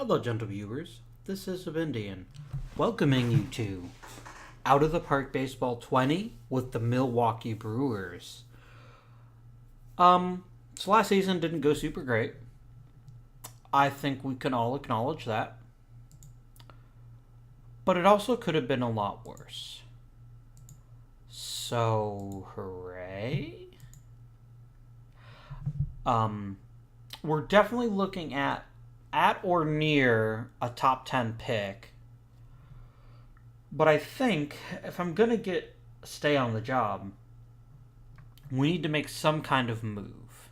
Hello, gentle viewers. This is Indian, welcoming you to Out of the Park Baseball 20 with the Milwaukee Brewers. So last season didn't go super great. I think we can all acknowledge that. But it also could have been a lot worse. So, hooray. We're definitely looking at or near a top 10 pick. But I think if I'm going to stay on the job, we need to make some kind of move.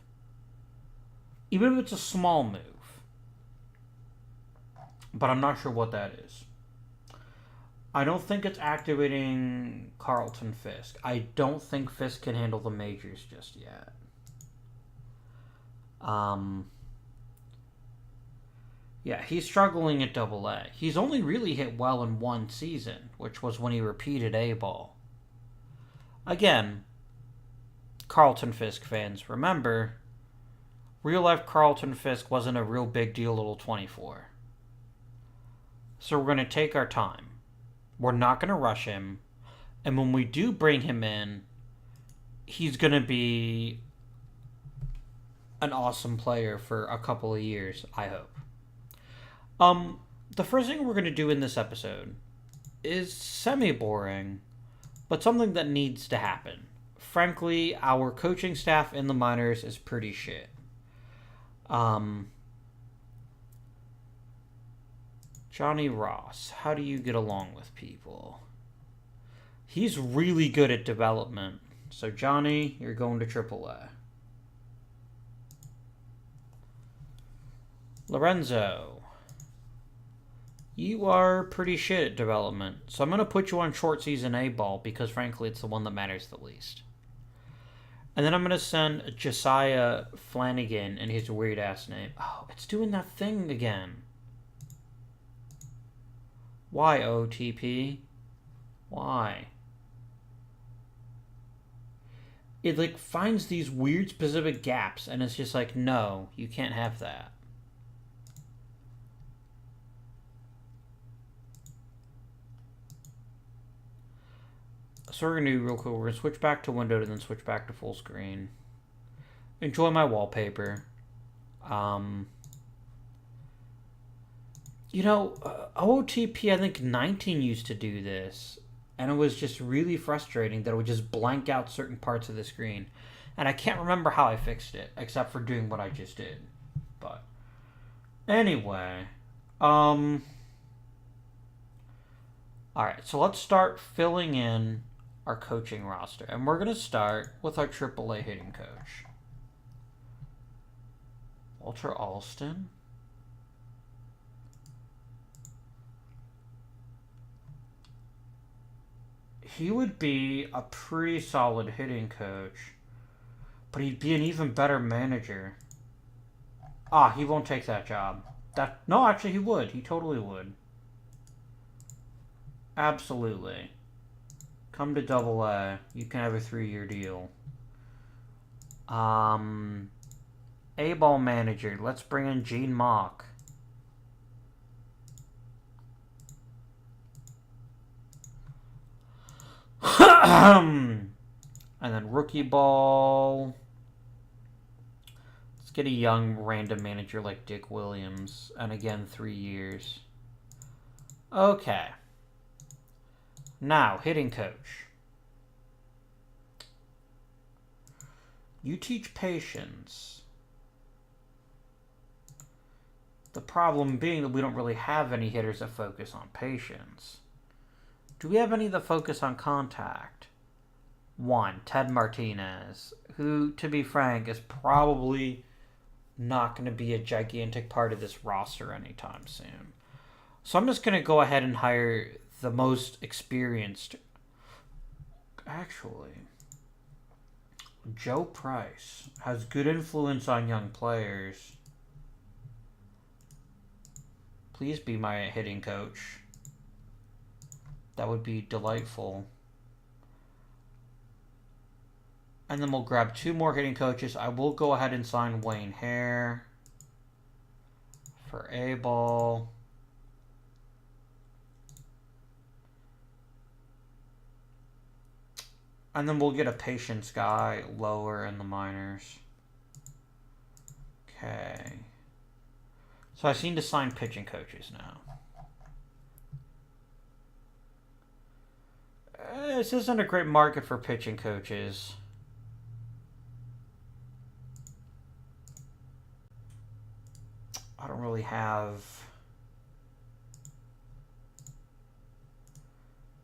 Even if it's a small move. But I'm not sure what that is. I don't think it's activating Carlton Fisk. I don't think Fisk can handle the majors just yet. Yeah, he's struggling at Double-A. He's only really hit well in one season, which was when he repeated A-ball. Again, Carlton Fisk fans, remember, real-life Carlton Fisk wasn't a real big deal little 24. So we're going to take our time. We're not going to rush him. And when we do bring him in, he's going to be an awesome player for a couple of years, I hope. The first thing we're going to do in this episode is semi-boring, but something that needs to happen. Frankly, our coaching staff in the minors is pretty shit. Johnny Ross, how do you get along with people? He's really good at development. So, Johnny, you're going to AAA. Lorenzo, you are pretty shit at development. So, I'm going to put you on short season A-ball because, frankly, it's the one that matters the least. And then I'm going to send Josiah Flanagan and his weird-ass name. Oh, it's doing that thing again. Why, OOTP? Why? It, finds these weird specific gaps, and it's just like, no, you can't have that. So we're going to do real quick. We're going to switch back to windowed and then switch back to full screen. Enjoy my wallpaper. OOTP, I think 19 used to do this. And it was just really frustrating that it would just blank out certain parts of the screen. And I can't remember how I fixed it, except for doing what I just did. But, anyway. Alright, so let's start filling in our coaching roster. And we're going to start with our AAA hitting coach. Walter Alston. He would be a pretty solid hitting coach, but he'd be an even better manager. He won't take that job. No, actually he would. He totally would. Absolutely. Come to Double-A. You can have a 3-year deal. A-ball manager. Let's bring in Gene Mock. And then rookie ball. Let's get a young random manager like Dick Williams. And again, 3 years. Okay. Now, hitting coach. You teach patience. The problem being that we don't really have any hitters that focus on patience. Do we have any that focus on contact? One, Ted Martinez, who, to be frank, is probably not going to be a gigantic part of this roster anytime soon. So I'm just going to go ahead and hire the most experienced. Actually, Joe Price has good influence on young players. Please be my hitting coach. That would be delightful. And then we'll grab 2 more hitting coaches. I will go ahead and sign Wayne Hare. for A-ball. And then we'll get a patience guy lower in the minors. Okay. So I seem to sign pitching coaches now. This isn't a great market for pitching coaches. I don't really have...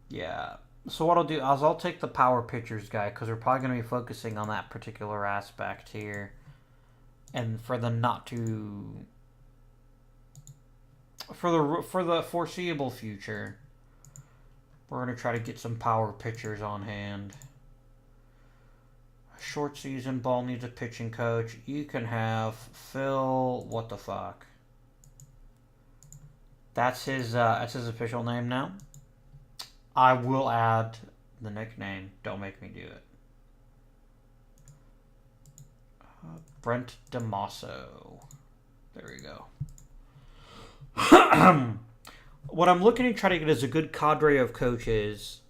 Yeah. So what I'll do is I'll take the power pitchers guy because we're probably going to be focusing on that particular aspect here. And for the not to... For the foreseeable future, we're going to try to get some power pitchers on hand. Short season ball needs a pitching coach. You can have Phil... What the fuck? That's his official name now. I will add the nickname. Don't make me do it. Brent DeMasso. There we go. What I'm looking to try to get is a good cadre of coaches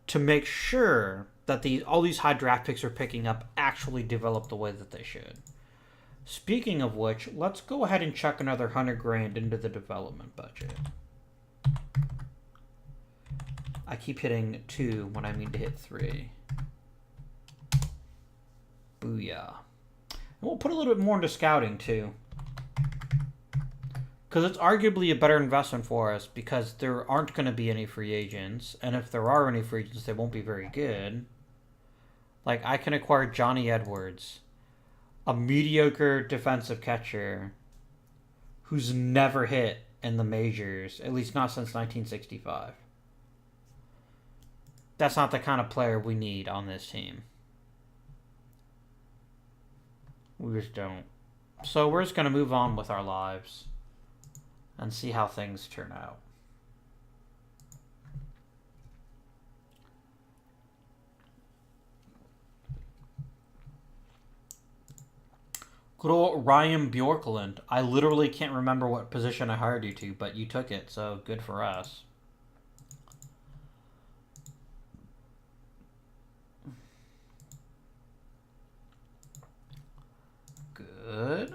to make sure that all these high draft picks are picking up actually develop the way that they should. Speaking of which, let's go ahead and chuck another $100,000 into the development budget. I keep hitting 2 when I mean to hit 3. Booyah. And we'll put a little bit more into scouting too. Because it's arguably a better investment for us because there aren't going to be any free agents. And if there are any free agents, they won't be very good. Like, I can acquire Johnny Edwards, a mediocre defensive catcher who's never hit in the majors, at least not since 1965. That's not the kind of player we need on this team. We just don't. So we're just going to move on with our lives and see how things turn out. Good old Ryan Bjorklund. I literally can't remember what position I hired you to, but you took it, so good for us. Good.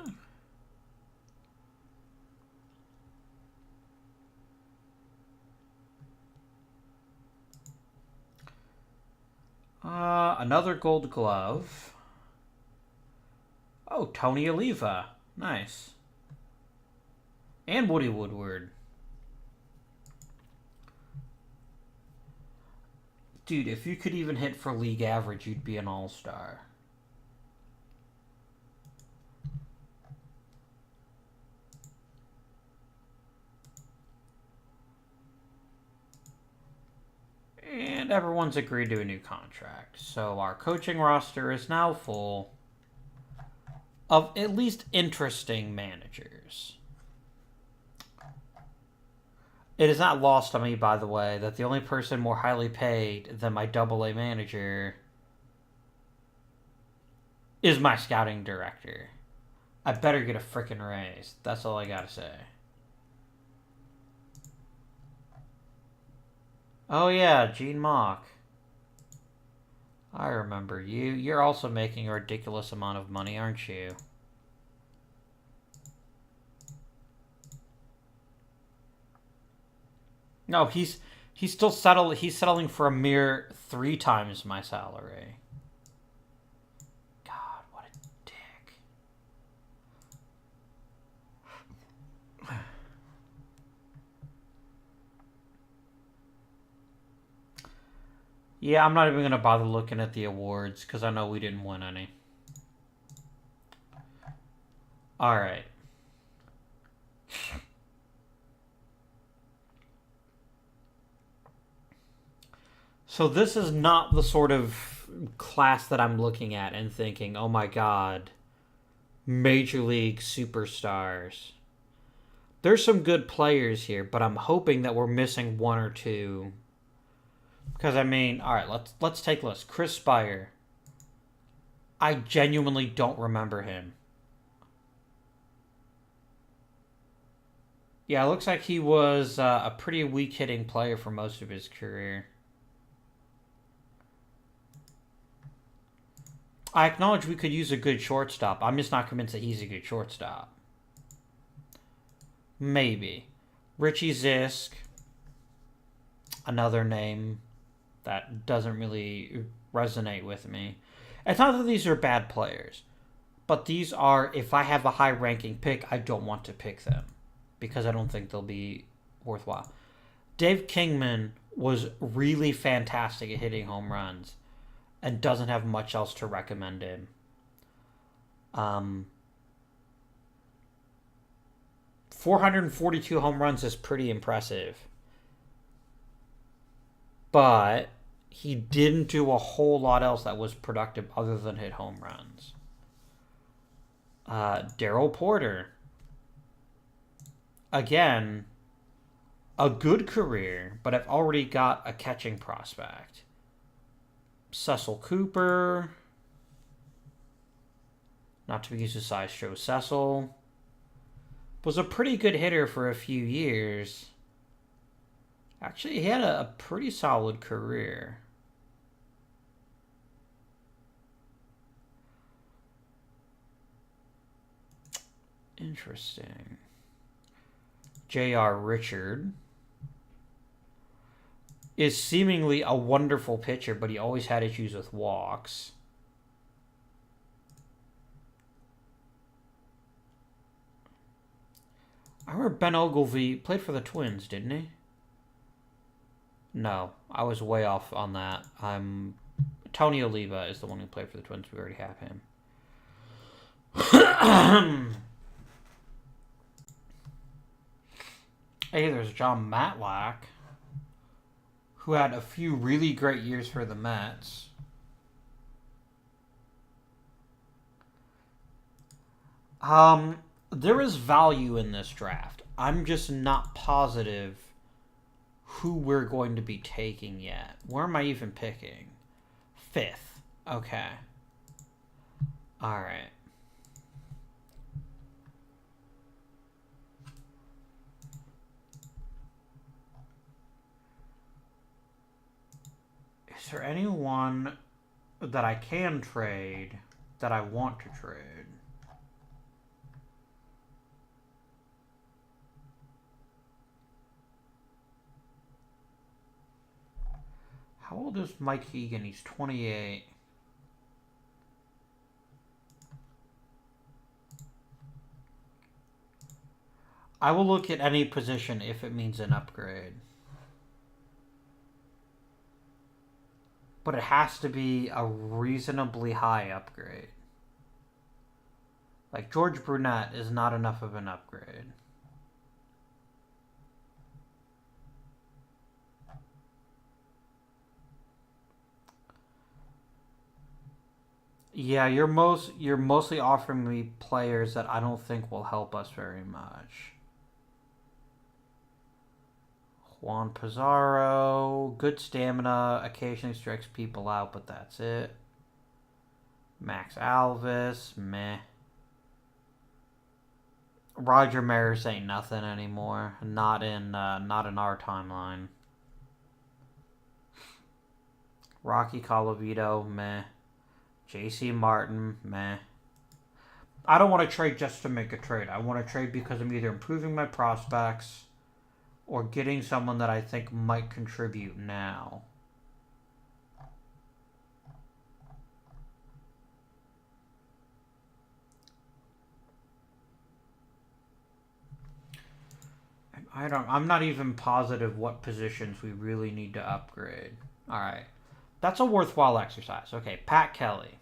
Another gold glove. Oh, Tony Oliva. Nice. And Woody Woodward. Dude, if you could even hit for league average, you'd be an all-star. And everyone's agreed to a new contract. So our coaching roster is now full of at least interesting managers. It is not lost on me, by the way, that the only person more highly paid than my AA manager is my scouting director. I better get a frickin' raise. That's all I gotta say. Oh yeah, Gene Mock. I remember you. You're also making a ridiculous amount of money, aren't you? No, he's still settling for a mere 3 times my salary. God, what a dick. Yeah, I'm not even going to bother looking at the awards because I know we didn't win any. Alright. So this is not the sort of class that I'm looking at and thinking, oh my god, Major League superstars. There's some good players here, but I'm hoping that we're missing 1 or 2. Because, I mean, alright, let's take a list. Chris Spire. I genuinely don't remember him. Yeah, it looks like he was a pretty weak hitting player for most of his career. I acknowledge we could use a good shortstop. I'm just not convinced that he's a good shortstop. Maybe. Richie Zisk, another name that doesn't really resonate with me. It's not that these are bad players, but these are, if I have a high ranking pick, I don't want to pick them because I don't think they'll be worthwhile. Dave Kingman was really fantastic at hitting home runs and doesn't have much else to recommend him. 442 home runs is pretty impressive. But he didn't do a whole lot else that was productive other than hit home runs. Darryl Porter. Again, a good career, but I've already got a catching prospect. Cecil Cooper. Not to be used as sideshow Cecil. Was a pretty good hitter for a few years. Actually, he had a pretty solid career. Interesting. J.R. Richard is seemingly a wonderful pitcher, but he always had issues with walks. I remember Ben Ogilvy played for the Twins, didn't he? No, I was way off on that. Tony Oliva is the one who played for the Twins. We already have him. Hey, there's John Matlack, who had a few really great years for the Mets. There is value in this draft. I'm just not positive who we're going to be taking yet. Where am I even picking? 5th. Okay. Alright. Is there anyone that I can trade that I want to trade? How old is Mike Egan? He's 28. I will look at any position if it means an upgrade. But it has to be a reasonably high upgrade. Like George Brunette is not enough of an upgrade. Yeah, you're mostly offering me players that I don't think will help us very much. Juan Pizarro, good stamina, occasionally strikes people out, but that's it. Max Alvis, meh. Roger Maris ain't nothing anymore. Not in our timeline. Rocky Colavito, meh. J.C. Martin, meh. I don't want to trade just to make a trade. I want to trade because I'm either improving my prospects or getting someone that I think might contribute now. I'm not even positive what positions we really need to upgrade. All right. That's a worthwhile exercise. Okay, Pat Kelly.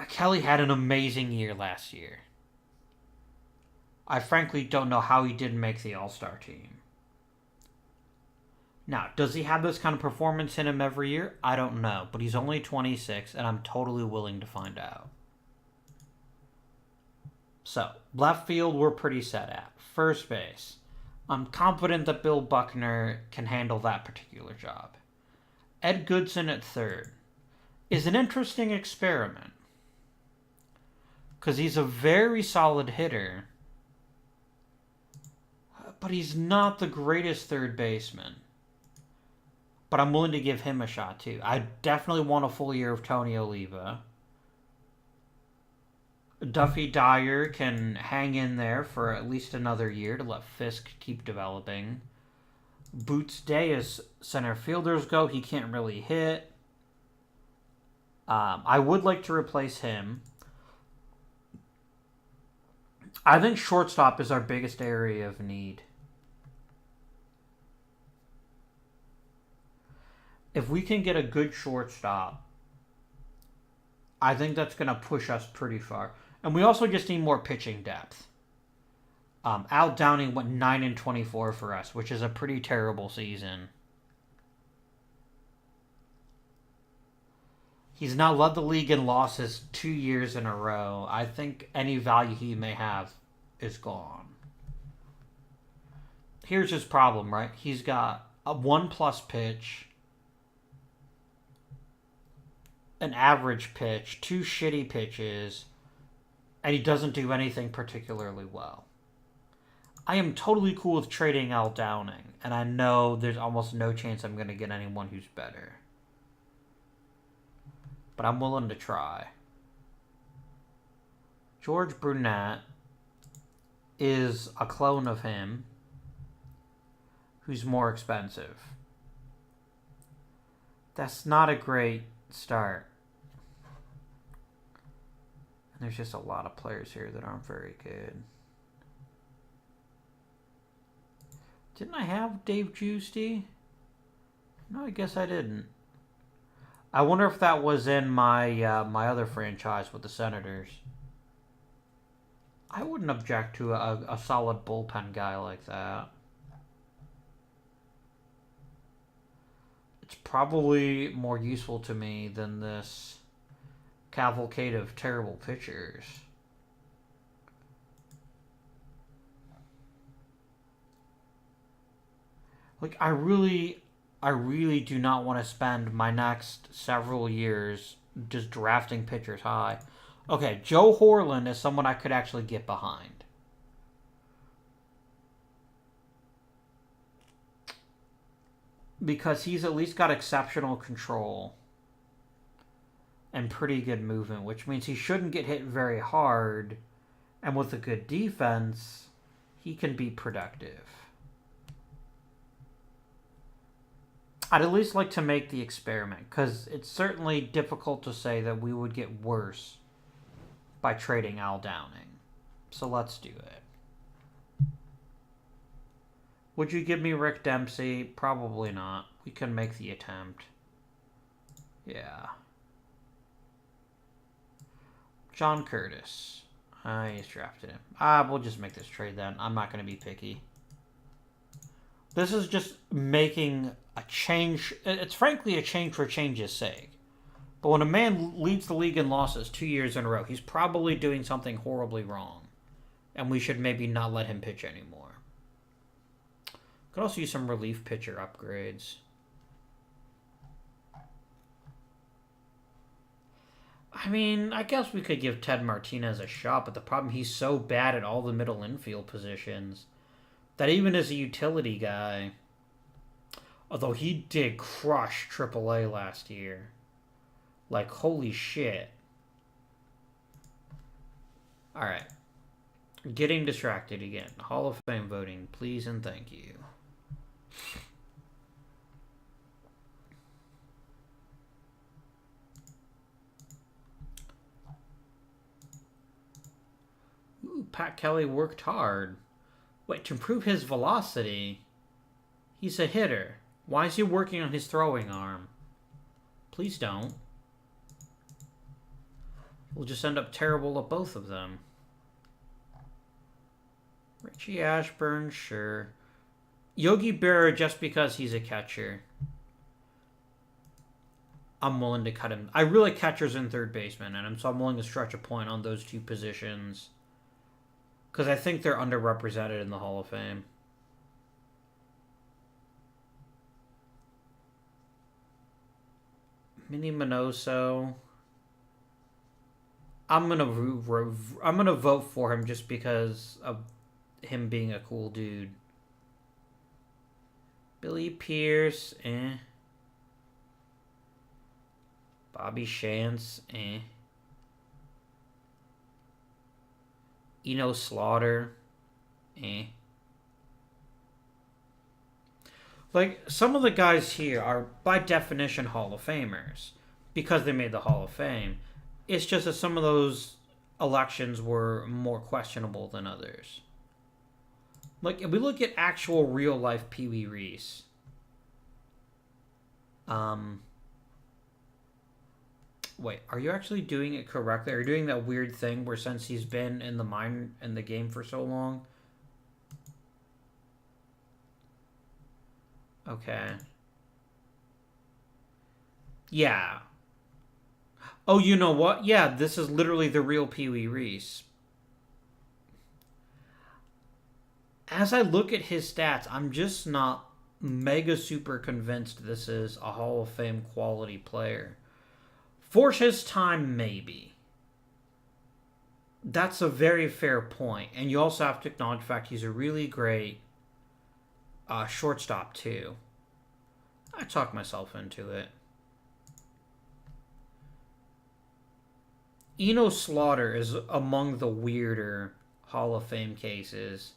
Kelly had an amazing year last year. I frankly don't know how he didn't make the All-Star team. Now, does he have this kind of performance in him every year? I don't know, but he's only 26, and I'm totally willing to find out. So, left field, we're pretty set at. First base, I'm confident that Bill Buckner can handle that particular job. Ed Goodson at third is an interesting experiment because he's a very solid hitter, But he's not the greatest third baseman. But I'm willing to give him a shot, too. I definitely want a full year of Tony Oliva. Duffy Dyer can hang in there for at least another year to let Fisk keep developing. Boots Day, as center fielders go, he can't really hit. I would like to replace him. I think shortstop is our biggest area of need. If we can get a good shortstop, I think that's going to push us pretty far. And we also just need more pitching depth. Al Downing went 9-24 for us, which is a pretty terrible season. He's now led the league in losses 2 years in a row. I think any value he may have is gone. Here's his problem, right? He's got a 1+ pitch, an average pitch, 2 shitty pitches, and he doesn't do anything particularly well. I am totally cool with trading Al Downing, and I know there's almost no chance I'm going to get anyone who's better. But I'm willing to try. George Brunette is a clone of him who's more expensive. That's not a great start. And there's just a lot of players here that aren't very good. Didn't I have Dave Giusti? No, I guess I didn't. I wonder if that was in my my other franchise with the Senators. I wouldn't object to a solid bullpen guy like that. It's probably more useful to me than this cavalcade of terrible pitchers. Like, I really do not want to spend my next several years just drafting pitchers high. Okay, Joe Horland is someone I could actually get behind. Because he's at least got exceptional control and pretty good movement, which means he shouldn't get hit very hard. And with a good defense, he can be productive. I'd at least like to make the experiment, because it's certainly difficult to say that we would get worse by trading Al Downing. So let's do it. Would you give me Rick Dempsey? Probably not. We can make the attempt. Yeah. John Curtis. I just drafted him. We'll just make this trade then. I'm not going to be picky. This is just making a change. It's frankly a change for change's sake. But when a man leads the league in losses 2 years in a row, he's probably doing something horribly wrong. And we should maybe not let him pitch anymore. Could also use some relief pitcher upgrades. I mean, I guess we could give Ted Martinez a shot, but the problem, he's so bad at all the middle infield positions that even as a utility guy, although he did crush AAA last year, like, holy shit. Alright. Getting distracted again. Hall of Fame voting, please and thank you. Ooh, Pat Kelly worked hard. Wait, to improve his velocity? He's a hitter. Why is he working on his throwing arm? Please don't. We'll just end up terrible at both of them. Richie Ashburn, sure. Yogi Berra, just because he's a catcher. I'm willing to cut him. I really like catchers and third baseman, and so I'm willing to stretch a point on those two positions. Because I think they're underrepresented in the Hall of Fame. Minnie Minoso. I'm gonna vote for him just because of him being a cool dude. Billy Pierce, eh. Bobby Shantz, eh. Slaughter, eh. Like, some of the guys here are, by definition, Hall of Famers because they made the Hall of Fame. It's just that some of those elections were more questionable than others. Like, if we look at actual real-life Pee Wee Reese, wait, are you actually doing it correctly? Are you doing that weird thing where since he's been in the game for so long? Okay. Yeah. Oh, you know what? Yeah, this is literally the real Pee Wee Reese. As I look at his stats, I'm just not mega super convinced this is a Hall of Fame quality player. For his time, maybe. That's a very fair point. And you also have to acknowledge the fact he's a really great shortstop, too. I talked myself into it. Slaughter is among the weirder Hall of Fame cases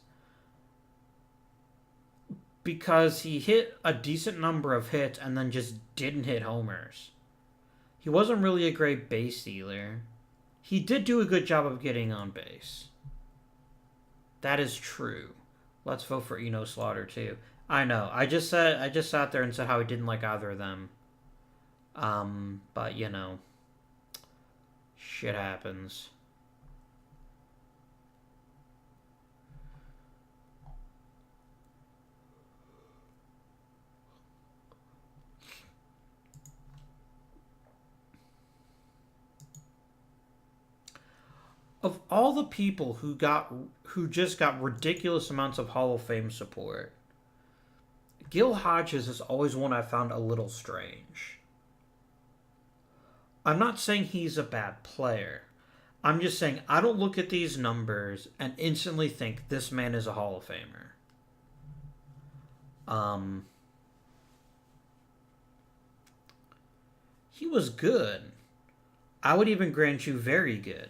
because he hit a decent number of hits and then just didn't hit homers. He wasn't really a great base stealer. He did do a good job of getting on base. That is true. Let's vote for Slaughter too. I know. I just sat there and said how I didn't like either of them. But shit happens. Of all the people who just got ridiculous amounts of Hall of Fame support, Gil Hodges is always one I found a little strange. I'm not saying he's a bad player. I'm just saying I don't look at these numbers and instantly think this man is a Hall of Famer. He was good. I would even grant you very good.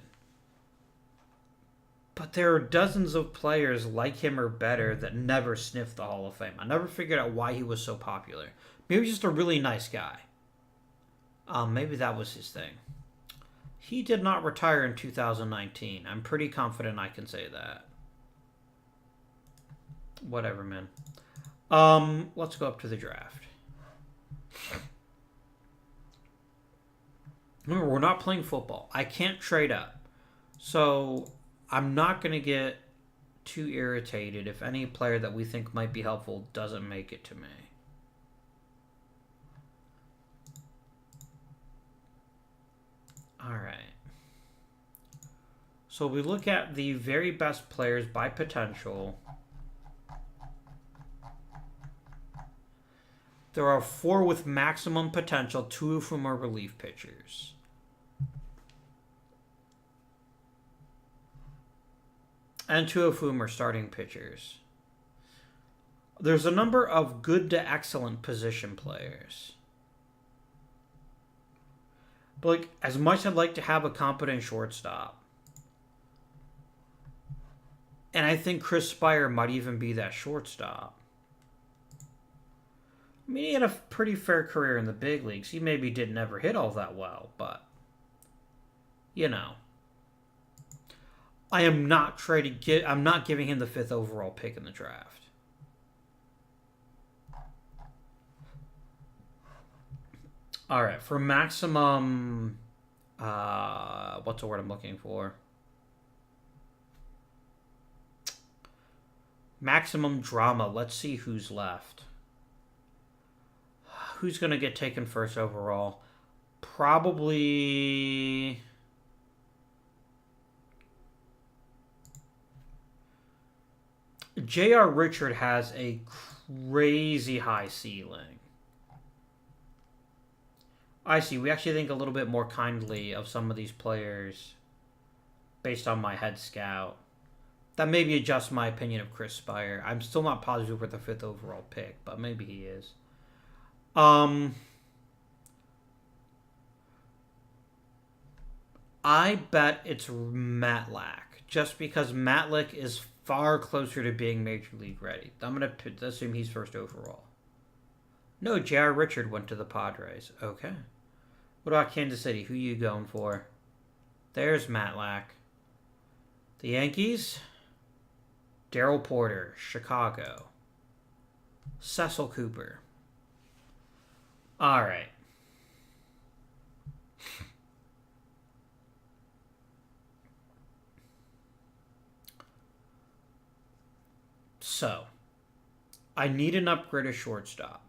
But there are dozens of players like him or better that never sniffed the Hall of Fame. I never figured out why he was so popular. Maybe he's just a really nice guy. Maybe that was his thing. He did not retire in 2019. I'm pretty confident I can say that. Whatever, man. Let's go up to the draft. Remember, we're not playing football. I can't trade up. So I'm not going to get too irritated if any player that we think might be helpful doesn't make it to me. All right. So we look at the very best players by potential. There are 4 with maximum potential, 2 of whom are relief pitchers. And 2 of whom are starting pitchers. There's a number of good to excellent position players. But like, as much as I'd like to have a competent shortstop, and I think Chris Spire might even be that shortstop. I mean, he had a pretty fair career in the big leagues. He maybe didn't ever hit all that well, but I am not I'm not giving him the 5th overall pick in the draft. All right, for maximum, what's the word I'm looking for? Maximum drama. Let's see who's left. Who's going to get taken first overall? Probably J.R. Richard has a crazy high ceiling. I see. We actually think a little bit more kindly of some of these players based on my head scout. That maybe adjusts my opinion of Chris Spire. I'm still not positive with the 5th overall pick, but maybe he is. I bet it's Matlack, just because Matlack is far closer to being Major League ready. I'm going to assume he's 1st overall. No, J.R. Richard went to the Padres. Okay. What about Kansas City? Who are you going for? There's Matlack. The Yankees? Darryl Porter, Chicago. Cecil Cooper. All right. So, I need an upgrade at shortstop.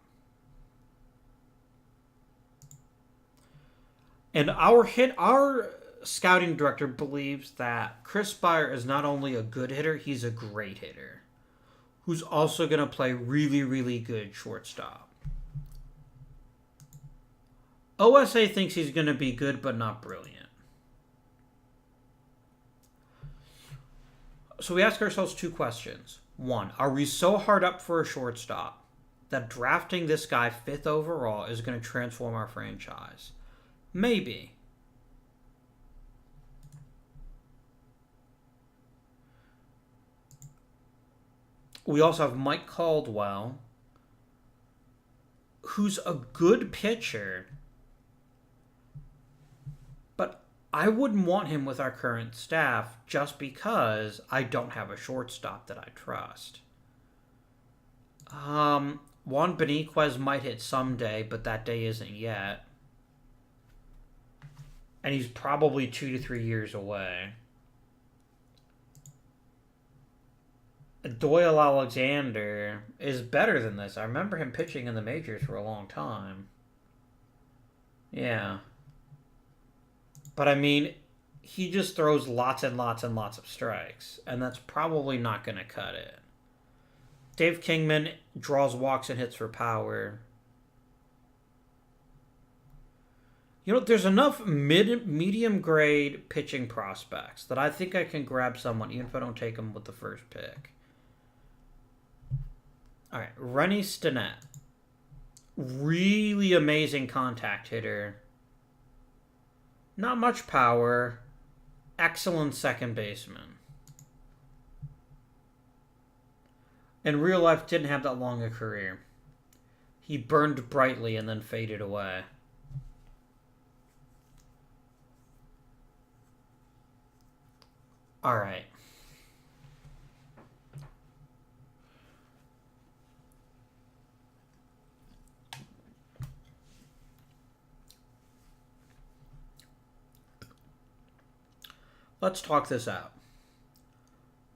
And our scouting director believes that Chris Spire is not only a good hitter, he's a great hitter, who's also going to play really, really good shortstop. OSA thinks he's going to be good, but not brilliant. So we ask ourselves 2 questions. 1, are we so hard up for a shortstop that drafting this guy 5th overall is going to transform our franchise? Maybe. We also have Mike Caldwell, who's a good pitcher, but I wouldn't want him with our current staff just because I don't have a shortstop that I trust. Juan Beniquez might hit someday, but that day isn't yet. And he's probably 2 to 3 years away. Doyle Alexander is better than this. I remember him pitching in the majors for a long time. Yeah. But I mean, he just throws lots and lots and lots of strikes. And that's probably not going to cut it. Dave Kingman draws walks and hits for power. You know, there's enough medium grade pitching prospects that I think I can grab someone even if I don't take them with the 1st pick. All right, Rennie Stinnett. Really amazing contact hitter. Not much power. Excellent second baseman. In real life, didn't have that long a career. He burned brightly and then faded away. All right. Let's talk this out.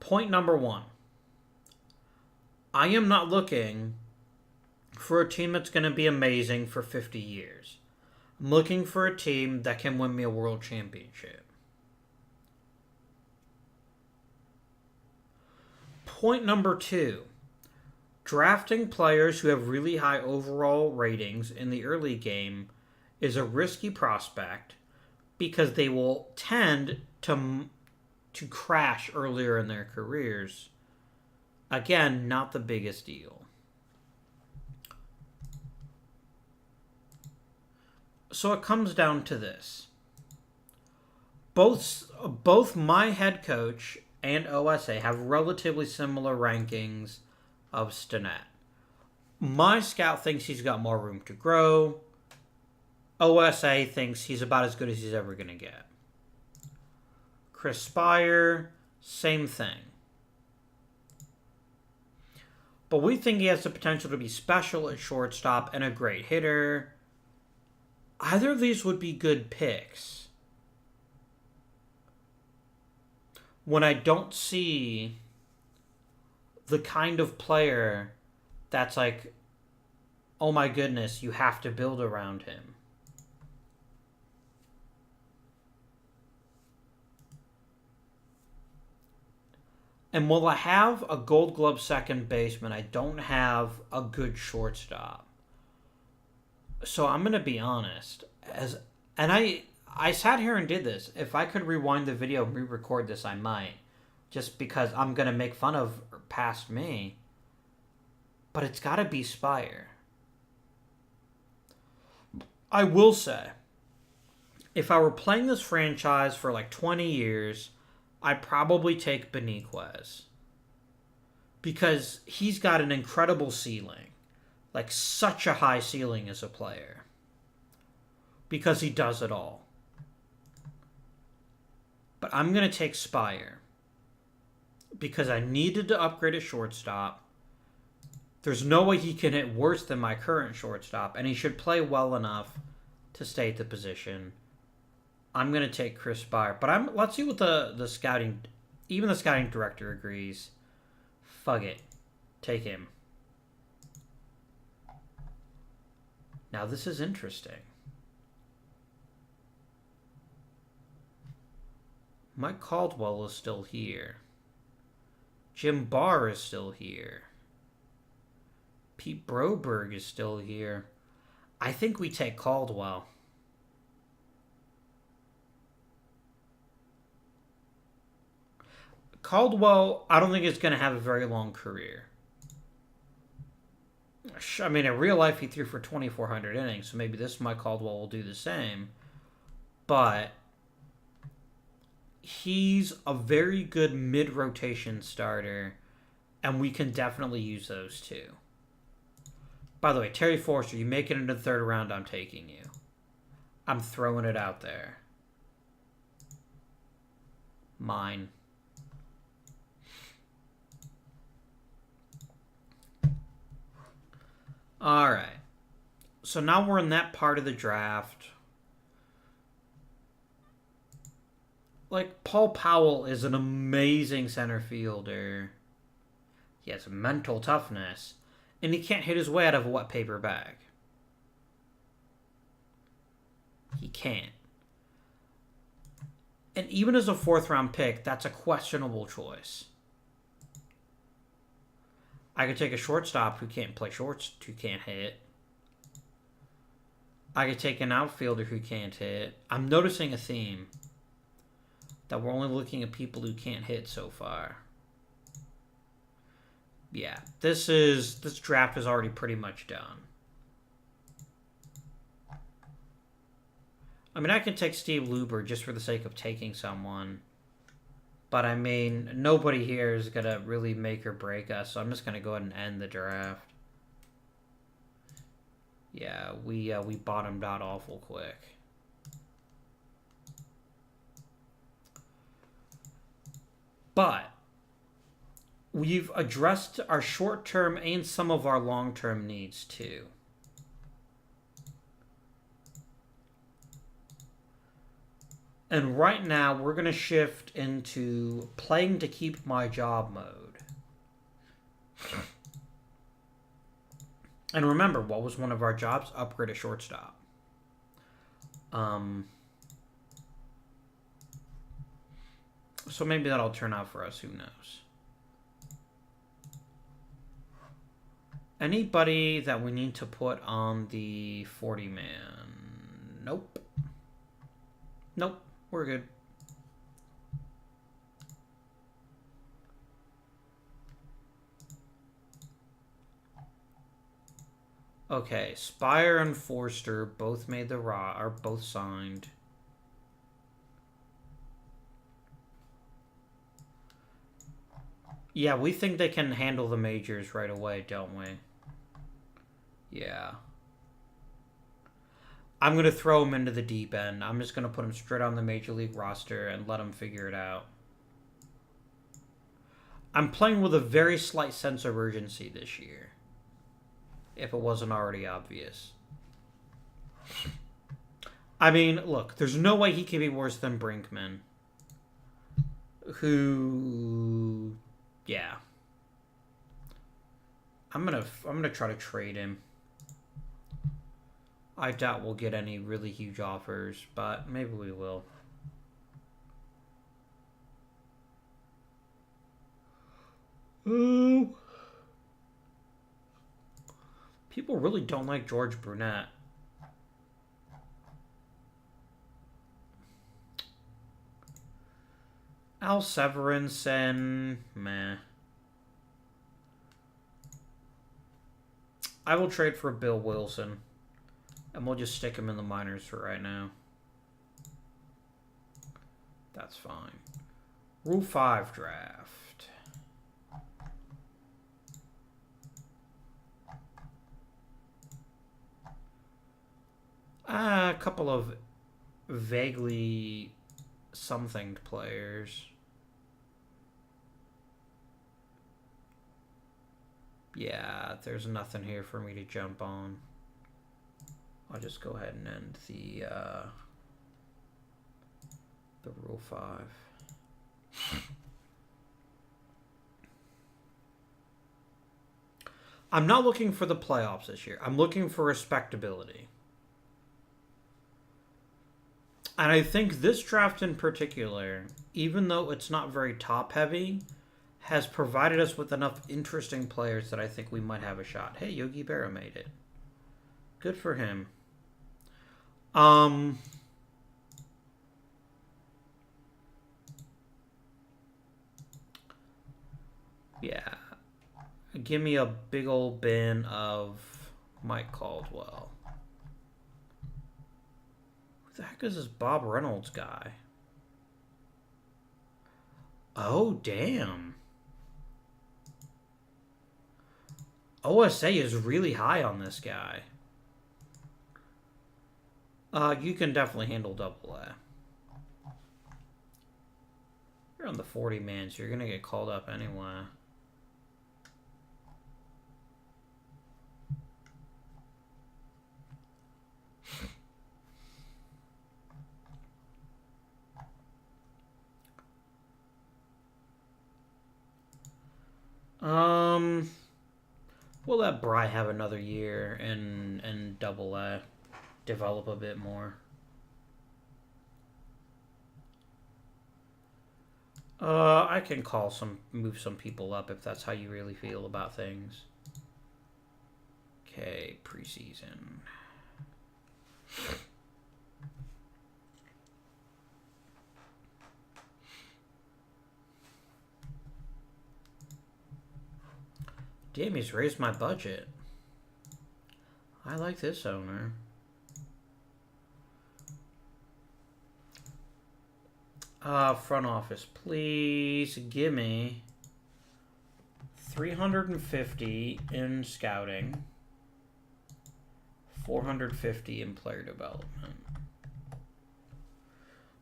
Point number 1. I am not looking for a team that's going to be amazing for 50 years. I'm looking for a team that can win me a world championship. Point number 2. Drafting players who have really high overall ratings in the early game is a risky prospect because they will tend to crash earlier in their careers. Again, not the biggest deal. So it comes down to this. Both my head coach and OSA have relatively similar rankings of Stinnett. My scout thinks he's got more room to grow. OSA thinks he's about as good as he's ever going to get. Chris Spire, same thing. But we think he has the potential to be special at shortstop and a great hitter. Either of these would be good picks. When I don't see the kind of player that's like, oh my goodness, you have to build around him. And while I have a Gold Glove second baseman, I don't have a good shortstop. So I'm going to be honest. I sat here and did this. If I could rewind the video and re-record this, I might. just because I'm going to make fun of past me. But it's got to be Spire. I will say, if I were playing this franchise for like 20 years, I'd probably take Beniquez. Because he's got an incredible ceiling. Like, such a high ceiling as a player. Because he does it all. But I'm going to take Spire. Because I needed to upgrade a shortstop. There's no way he can hit worse than my current shortstop. And he should play well enough to stay at the position. I'm going to take Chris Spire. But let's see what the scouting... Even the scouting director agrees. Fuck it. Take him. Now this is interesting. Mike Caldwell is still here. Jim Barr is still here. Pete Broberg is still here. I think we take Caldwell. Caldwell, I don't think is going to have a very long career. I mean, in real life, he threw for 2,400 innings, so maybe this Mike Caldwell will do the same. But he's a very good mid-rotation starter, and we can definitely use those two. By the way, Terry Forster, you make it into the third round, I'm taking you. I'm throwing it out there. Mine. All right. So now we're in that part of the draft. Like, Paul Powell is an amazing center fielder. He has mental toughness. And he can't hit his way out of a wet paper bag. He can't. And even as a fourth-round pick, that's a questionable choice. I could take a shortstop who can't play shorts, who can't hit. I could take an outfielder who can't hit. I'm noticing a theme. That we're only looking at people who can't hit so far. Yeah, this draft is already pretty much done. I mean, I can take Steve Luber just for the sake of taking someone. But, I mean, nobody here is going to really make or break us, so I'm just going to go ahead and end the draft. Yeah, we bottomed out awful quick. But we've addressed our short-term and some of our long-term needs, too. And right now, we're going to shift into playing to keep my job mode. And remember, what was one of our jobs? Upgrade a shortstop. So maybe that'll turn out for us. Who knows? Anybody that we need to put on the 40-man? Nope. Nope. We're good. Okay, Spire and Forster both made the are both signed. Yeah, we think they can handle the majors right away, don't we? Yeah. I'm going to throw him into the deep end. I'm just going to put him straight on the Major League roster and let him figure it out. I'm playing with a very slight sense of urgency this year. If it wasn't already obvious. I mean, look, there's no way he can be worse than Brinkman. Who... Yeah. I'm gonna try to trade him. I doubt we'll get any really huge offers, but maybe we will. People really don't like George Brunette. Al Severinsen, meh. I will trade for Bill Wilson. And we'll just stick him in the minors for right now. That's fine. Rule 5 draft. A couple of vaguely something players. Yeah, there's nothing here for me to jump on. I'll just go ahead and end the Rule 5. I'm not looking for the playoffs this year. I'm looking for respectability. And I think this draft in particular, even though it's not very top-heavy, has provided us with enough interesting players that I think we might have a shot. Hey, Yogi Berra made it. Good for him. Yeah. Give me a big old bin of Mike Caldwell. Who the heck is this Bob Reynolds guy? Oh, damn. OSA is really high on this guy. You can definitely handle AA. You're on the 40 man, so you're going to get called up anyway. We'll let Bry have another year in AA. Develop a bit more. I can move some people up if that's how you really feel about things. Okay, preseason. Damn, he's raised my budget. I like this owner. Front office, please give me 350 in scouting, 450 in player development.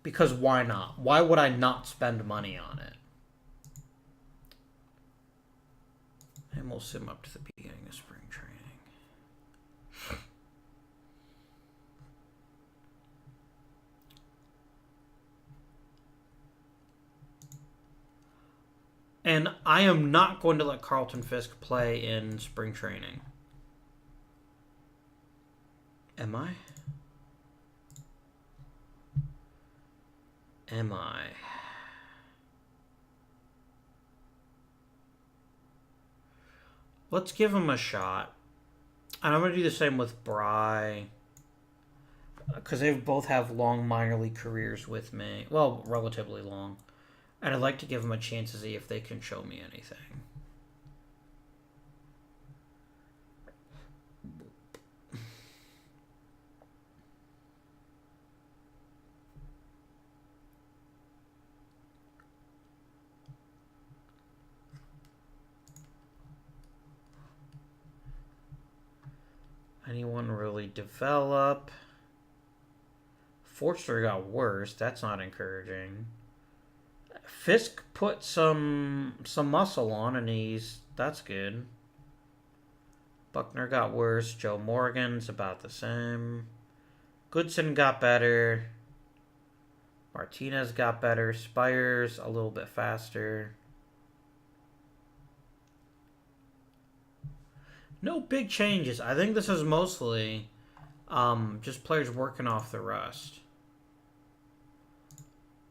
Because why not? Why would I not spend money on it? And we'll sim up to the beginning of spring training. And I am not going to let Carlton Fisk play in spring training. Am I? Am I? Let's give him a shot. And I'm going to do the same with Bry. Because they both have long minor league careers with me. Well, relatively long. And I'd like to give them a chance to see if they can show me anything. Anyone really develop? Forster got worse. That's not encouraging. Fisk put some muscle on, and that's good. Buckner got worse. Joe Morgan's about the same. Goodson got better. Martinez got better. Spires a little bit faster. No big changes. I think this is mostly just players working off the rust.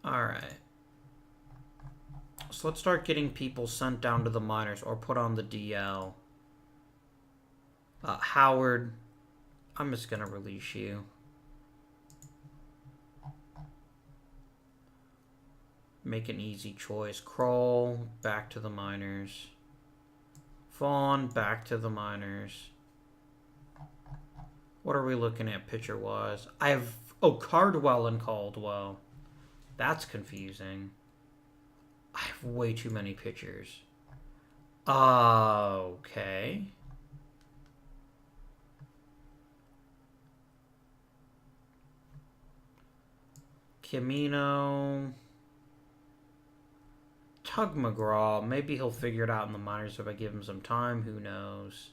Alright. So let's start getting people sent down to the minors or put on the DL. Howard, I'm just going to release you. Make an easy choice. Kroll, back to the minors. Vaughn, back to the minors. What are we looking at pitcher-wise? I have... Oh, Cardwell and Caldwell. That's confusing. I have way too many pitchers. Okay. Camino. Tug McGraw. Maybe he'll figure it out in the minors if I give him some time. Who knows?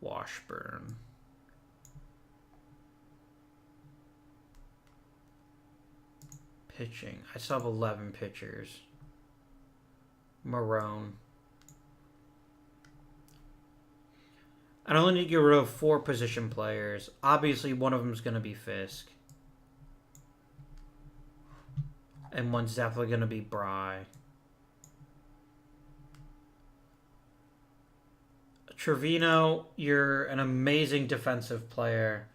Washburn. Pitching. I still have 11 pitchers. Marone. I only need to get rid of 4 position players. Obviously, one of them is going to be Fisk. And one's definitely going to be Bry. Trevino, you're an amazing defensive player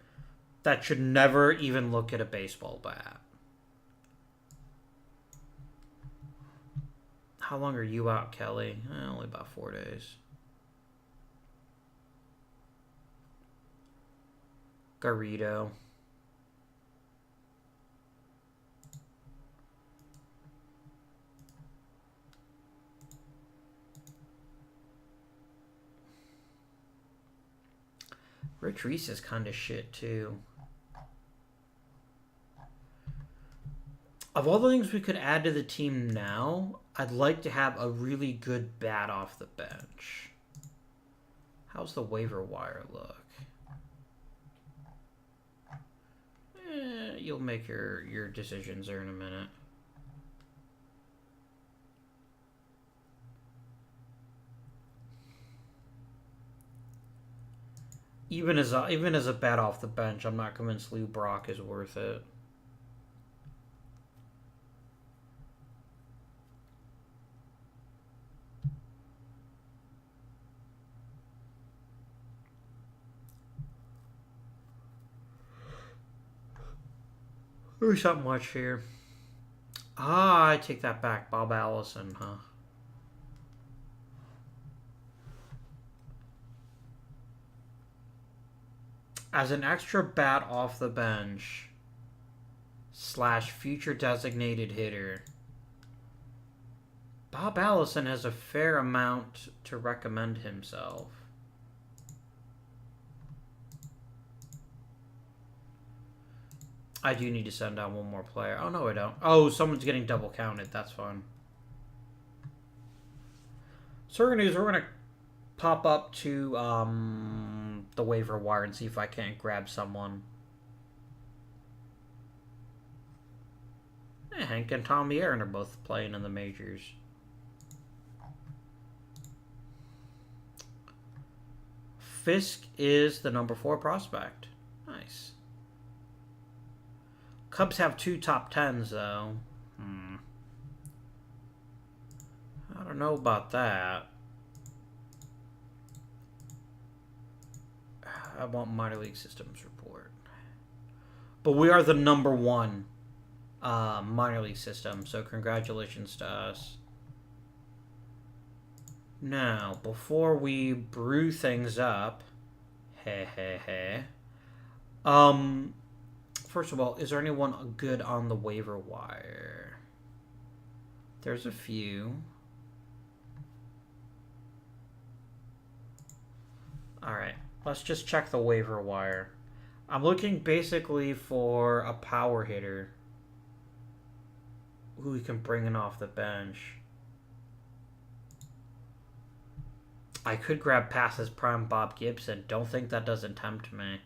that should never even look at a baseball bat. How long are you out, Kelly? Only about 4 days. Garrido. Rich Reese is kind of shit, too. Of all the things we could add to the team now, I'd like to have a really good bat off the bench. How's the waiver wire look? You'll make your decisions there in a minute. Even as a bat off the bench, I'm not convinced Lou Brock is worth it. There's not much here. I take that back. Bob Allison, huh? As an extra bat off the bench / future designated hitter, Bob Allison has a fair amount to recommend himself. I do need to send down one more player. Oh, no, I don't. Oh, someone's getting double counted. That's fun. So we're going to pop up to the waiver wire and see if I can't grab someone. Hank and Tommy Aaron are both playing in the majors. Fisk is the number 4 prospect. Nice. Cubs have 2 top 10s, though. I don't know about that. I want minor league systems report. But we are the number 1 minor league system, so congratulations to us. Now, before we brew things up, first of all, is there anyone good on the waiver wire? There's a few. Alright, let's just check the waiver wire. I'm looking basically for a power hitter who we can bring in off the bench. I could grab past his prime Bob Gibson. Don't think that doesn't tempt me.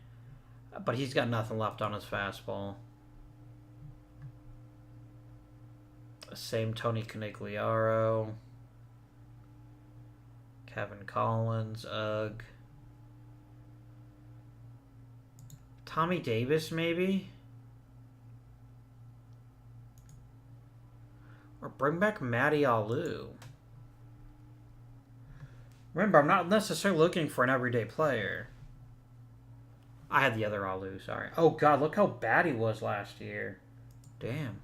But he's got nothing left on his fastball. Same Tony Conigliaro. Kevin Collins. Ugh. Tommy Davis, maybe? Or bring back Matty Alou. Remember, I'm not necessarily looking for an everyday player. I had the other Alu, sorry. Oh, God, look how bad he was last year. Damn.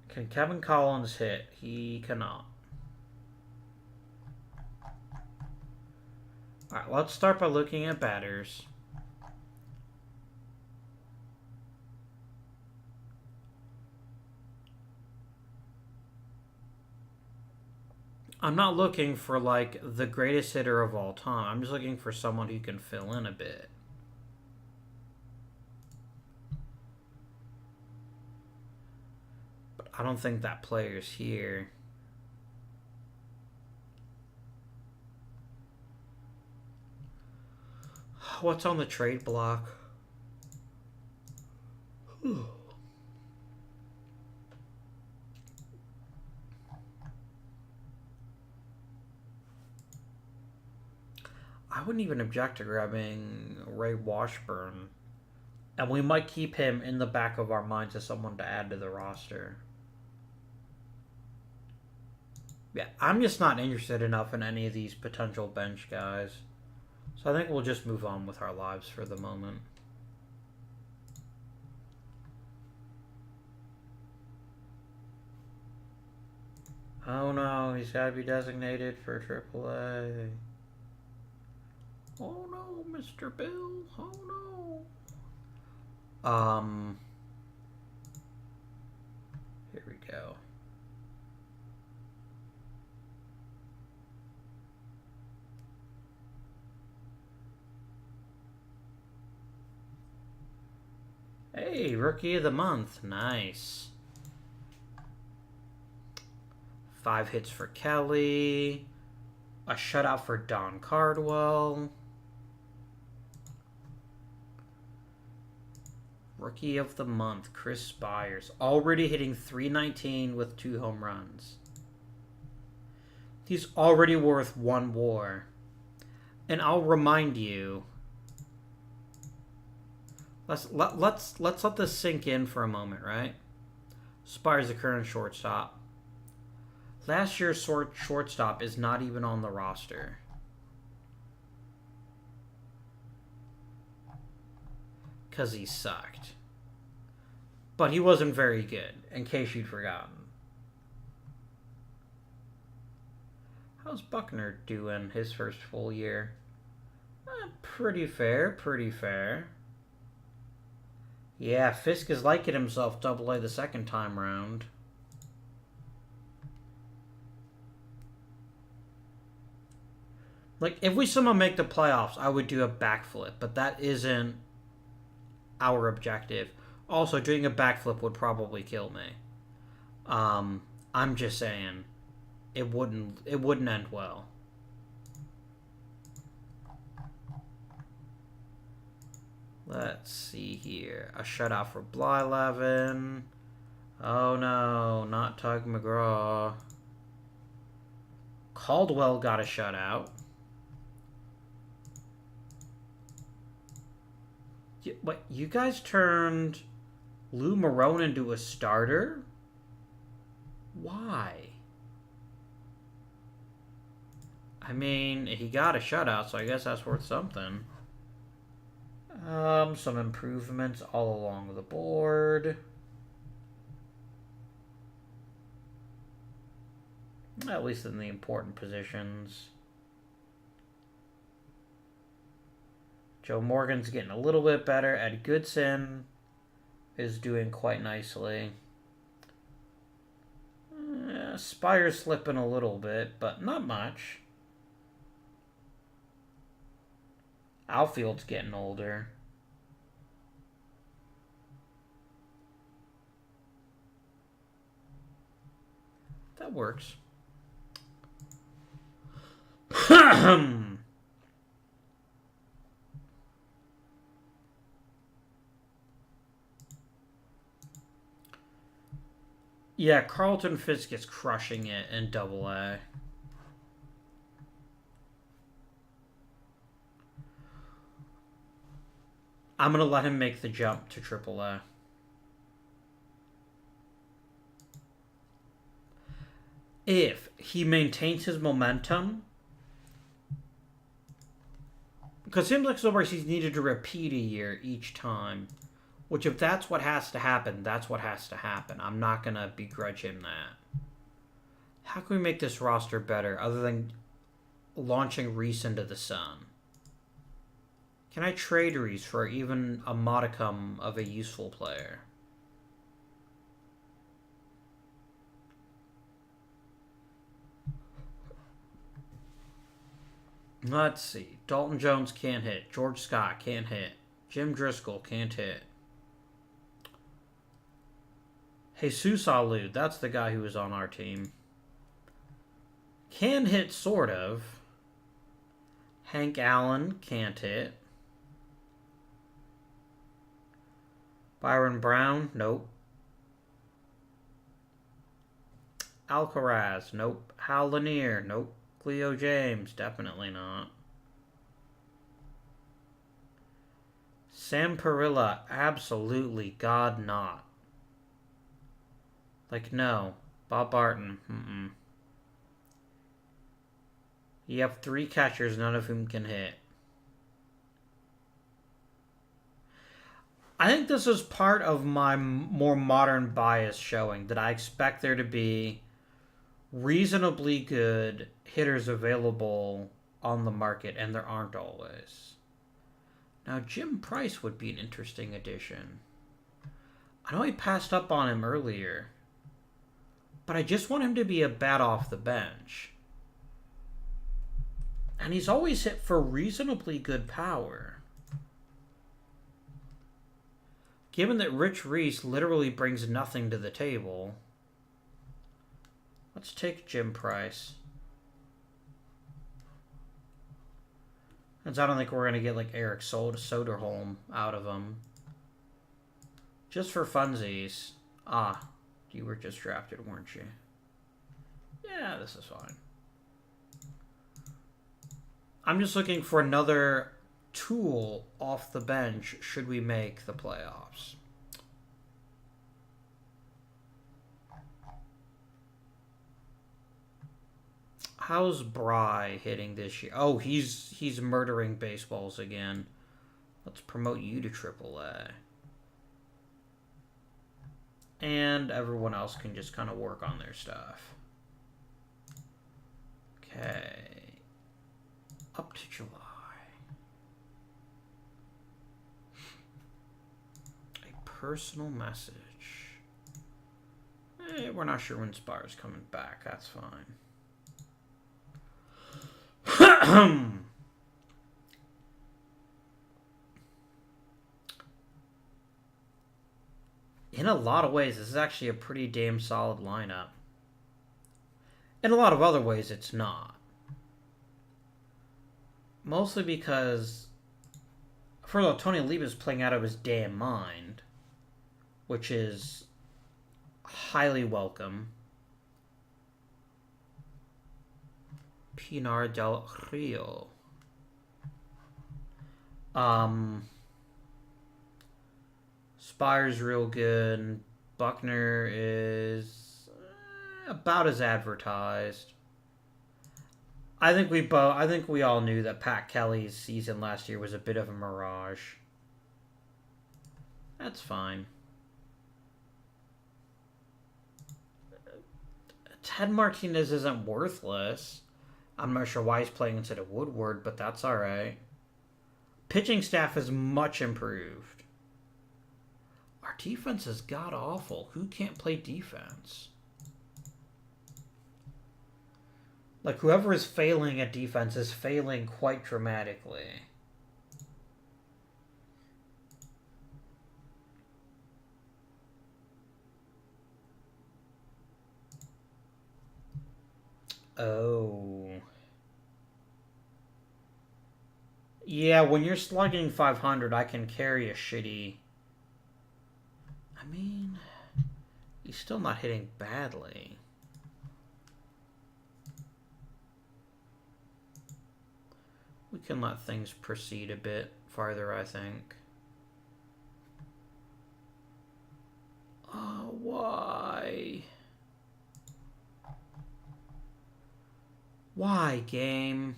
Can Kevin Collins hit? He cannot. Alright, let's start by looking at batters. I'm not looking for, like, the greatest hitter of all time. I'm just looking for someone who can fill in a bit. But I don't think that player's here. What's on the trade block? I wouldn't even object to grabbing Ray Washburn. And we might keep him in the back of our minds as someone to add to the roster. Yeah, I'm just not interested enough in any of these potential bench guys. So I think we'll just move on with our lives for the moment. Oh no, he's got to be designated for AAA. Oh no, Mr. Bill. Oh no. Here we go. Hey, Rookie of the Month. Nice. 5 hits for Kelly. A shutout for Don Cardwell. Rookie of the Month, Chris Spires. Already hitting .319 with 2 home runs. He's already worth 1 WAR. And I'll remind you. Let's let this sink in for a moment, right? Spires the current shortstop. Last year's shortstop is not even on the roster. Because he sucked. But he wasn't very good, in case you'd forgotten. How's Buckner doing his first full year? Pretty fair, pretty fair. Yeah, Fisk is liking himself AA the second time round. Like, if we somehow make the playoffs, I would do a backflip, but that isn't our objective. Also, doing a backflip would probably kill me. I'm just saying, it wouldn't end well. Let's see here. A shutout for Blyleven. Oh no, not Tug McGraw. Caldwell got a shutout. What, you guys turned Lou Marone into a starter? Why? I mean, he got a shutout, so I guess that's worth something. Some improvements all along the board. At least in the important positions. Joe Morgan's getting a little bit better. Ed Goodson is doing quite nicely. Spire's slipping a little bit, but not much. Outfield's getting older. That works. Yeah, Carlton Fisk is crushing it in AA. I'm going to let him make the jump to AAA. if he maintains his momentum, because it seems like so far he's needed to repeat a year each time. Which, if that's what has to happen, that's what has to happen. I'm not going to begrudge him that. How can we make this roster better other than launching Reese into the sun? Can I trade Reese for even a modicum of a useful player? Let's see. Dalton Jones can't hit. George Scott can't hit. Jim Driscoll can't hit. Jesus Alou, that's the guy who was on our team. Can hit, sort of. Hank Allen can't hit. Byron Brown, nope. Alcaraz, nope. Hal Lanier, nope. Cleo James, definitely not. Sam Parilla, absolutely God not. Like, no. Bob Barton, You have 3 catchers, none of whom can hit. I think this is part of my more modern bias showing that I expect there to be reasonably good hitters available on the market, and there aren't always. Now, Jim Price would be an interesting addition. I know I passed up on him earlier, but I just want him to be a bat off the bench. And he's always hit for reasonably good power. Given that Rich Reese literally brings nothing to the table, let's take Jim Price. Since I don't think we're going to get like Eric Soderholm out of him. Just for funsies. Ah, you were just drafted, weren't you? Yeah, this is fine. I'm just looking for another tool off the bench should we make the playoffs. How's Bry hitting this year? Oh, he's murdering baseballs again. Let's promote you to AAA. And everyone else can just kind of work on their stuff. Okay. Up to July. A personal message. We're not sure when Spire's coming back. That's fine. In a lot of ways, this is actually a pretty damn solid lineup. In a lot of other ways, it's not. Mostly because, first of all, Tony Leba's playing out of his damn mind, which is highly welcome. Pinar del Rio. Spire's real good. Buckner is about as advertised. I think we all knew that Pat Kelly's season last year was a bit of a mirage. That's fine. Ted Martinez isn't worthless. I'm not sure why he's playing instead of Woodward, but that's alright. Pitching staff is much improved. Our defense is god-awful. Who can't play defense? Like, whoever is failing at defense is failing quite dramatically. Oh. Yeah, when you're slugging 500, I can carry a shitty... I mean, he's still not hitting badly. We can let things proceed a bit farther, I think. Oh, why? Why, game?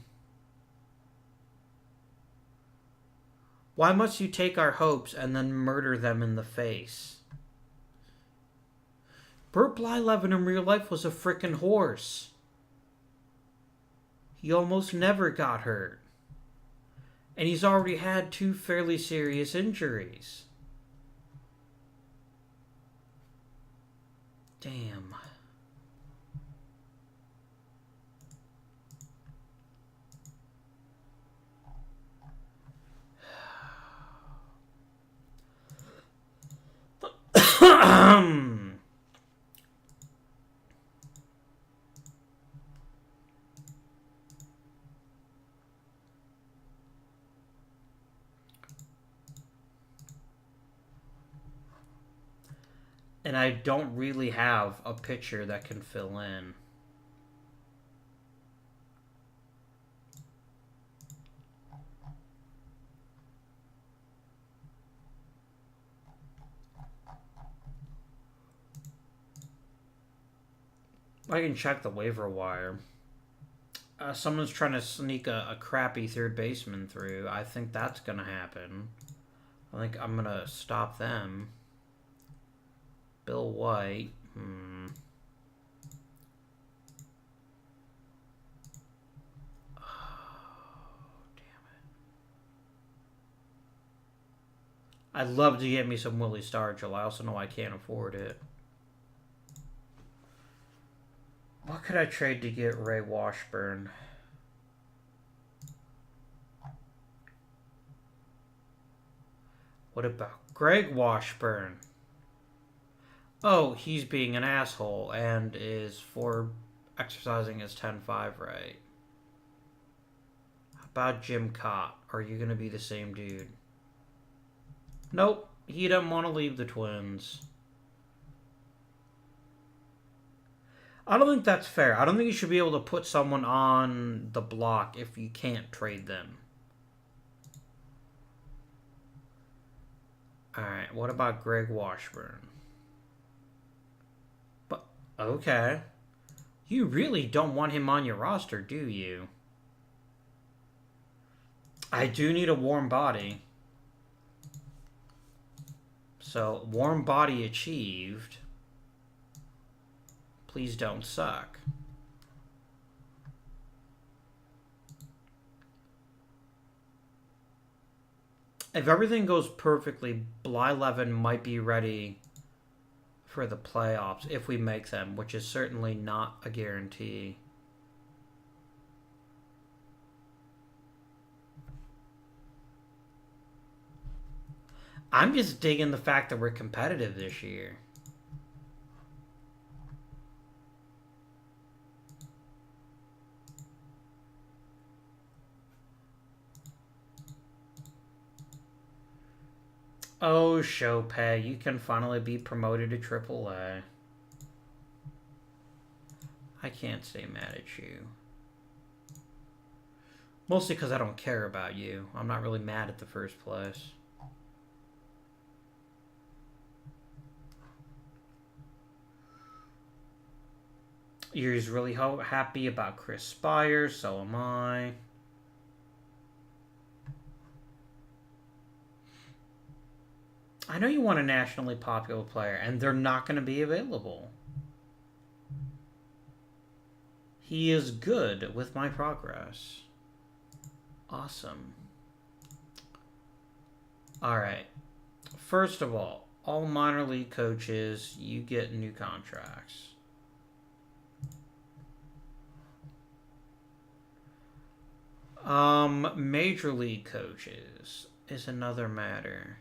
Why must you take our hopes and then murder them in the face? Bert Blyleven in real life was a frickin' horse. He almost never got hurt. And he's already had 2 fairly serious injuries. Damn. And I don't really have a pitcher that can fill in. I can check the waiver wire. Someone's trying to sneak a crappy third baseman through. I think that's going to happen. I think I'm going to stop them. Bill White. Oh, damn it. I'd love to get me some Willie Stargell. I also know I can't afford it. What could I trade to get Ray Washburn? What about Greg Washburn? Oh, he's being an asshole and is for exercising his 10-5 right. How about Jim Cott? Are you going to be the same dude? Nope. He doesn't want to leave the Twins. I don't think that's fair. I don't think you should be able to put someone on the block if you can't trade them. Alright, what about Greg Washburn? But, okay. You really don't want him on your roster, do you? I do need a warm body. So, warm body achieved. Please don't suck. If everything goes perfectly, Blyleven might be ready for the playoffs if we make them, which is certainly not a guarantee. I'm just digging the fact that we're competitive this year. Oh, Chopin, you can finally be promoted to AAA. I can't stay mad at you. Mostly because I don't care about you. I'm not really mad at the first place. You're really happy about Chris Spires, so am I. I know you want a nationally popular player, and they're not going to be available. He is good with my progress. Awesome. Alright. First of all minor league coaches, you get new contracts. Major league coaches is another matter.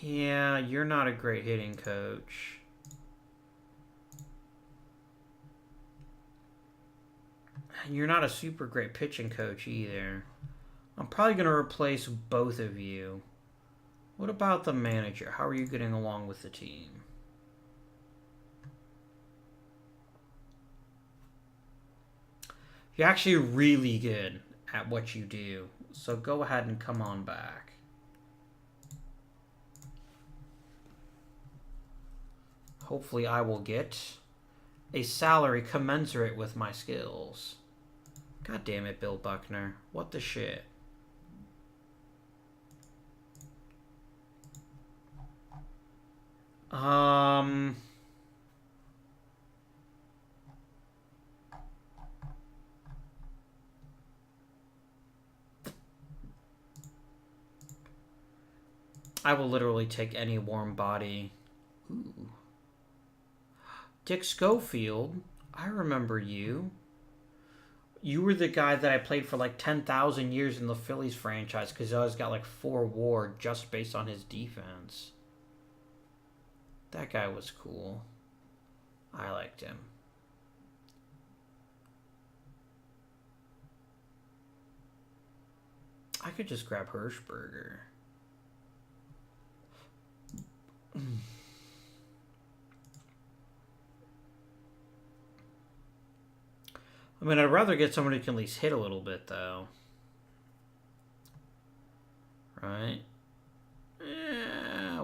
Yeah, you're not a great hitting coach. You're not a super great pitching coach either. I'm probably going to replace both of you. What about the manager? How are you getting along with the team? You're actually really good at what you do. So go ahead and come on back. Hopefully I will get a salary commensurate with my skills. God damn it, Bill Buckner. What the shit? I will literally take any warm body. Ooh. Dick Schofield. I remember you. You were the guy that I played for like 10,000 years in the Phillies franchise because he always got like 4 WAR just based on his defense. That guy was cool. I liked him. I could just grab Hirschberger. I mean, I'd rather get someone who can at least hit a little bit, though. Right?